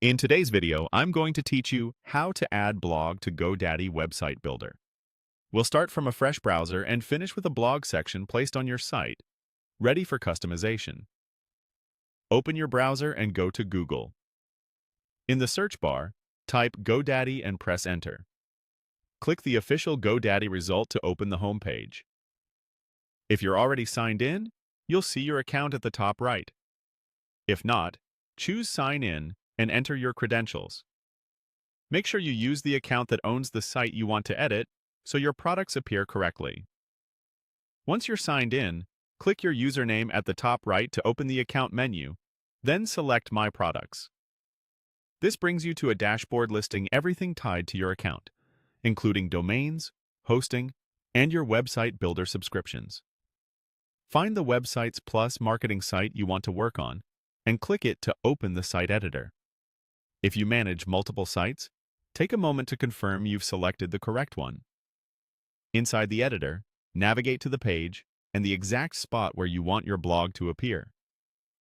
In today's video, I'm going to teach you how to add blog to GoDaddy Website Builder. We'll start from a fresh browser and finish with a blog section placed on your site, ready for customization. Open your browser and go to Google. In the search bar, type GoDaddy and press Enter. Click the official GoDaddy result to open the home page. If you're already signed in, you'll see your account at the top right. If not, choose Sign In and enter your credentials. Make sure you use the account that owns the site you want to edit so your products appear correctly. Once you're signed in, click your username at the top right to open the account menu, then select My Products. This brings you to a dashboard listing everything tied to your account, including domains, hosting, and your website builder subscriptions. Find the Websites Plus marketing site you want to work on and click it to open the site editor. If you manage multiple sites, take a moment to confirm you've selected the correct one. Inside the editor, navigate to the page and the exact spot where you want your blog to appear.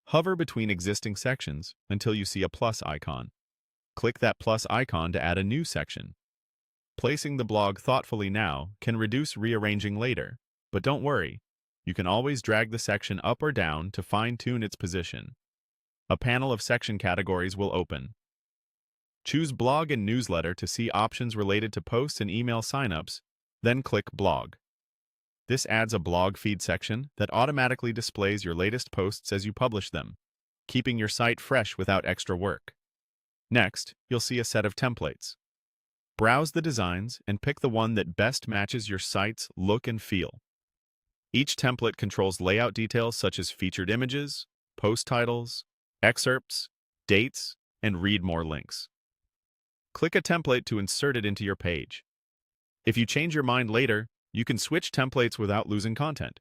Hover between existing sections until you see a plus icon. Click that plus icon to add a new section. Placing the blog thoughtfully now can reduce rearranging later, but don't worry, you can always drag the section up or down to fine-tune its position. A panel of section categories will open. Choose Blog and Newsletter to see options related to posts and email signups, then click Blog. This adds a blog feed section that automatically displays your latest posts as you publish them, keeping your site fresh without extra work. Next, you'll see a set of templates. Browse the designs and pick the one that best matches your site's look and feel. Each template controls layout details such as featured images, post titles, excerpts, dates, and read more links. Click a template to insert it into your page. If you change your mind later, you can switch templates without losing content.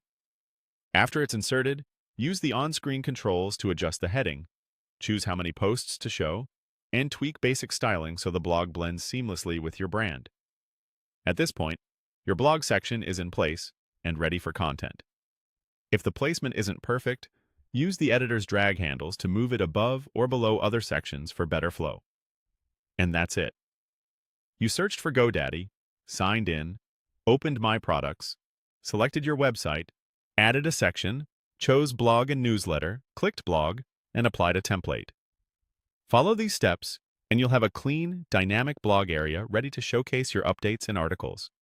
After it's inserted, use the on-screen controls to adjust the heading, choose how many posts to show, and tweak basic styling so the blog blends seamlessly with your brand. At this point, your blog section is in place and ready for content. If the placement isn't perfect, use the editor's drag handles to move it above or below other sections for better flow. And that's it. You searched for GoDaddy, signed in, opened My Products, selected your website, added a section, chose Blog and Newsletter, clicked Blog, and applied a template. Follow these steps, and you'll have a clean, dynamic blog area ready to showcase your updates and articles.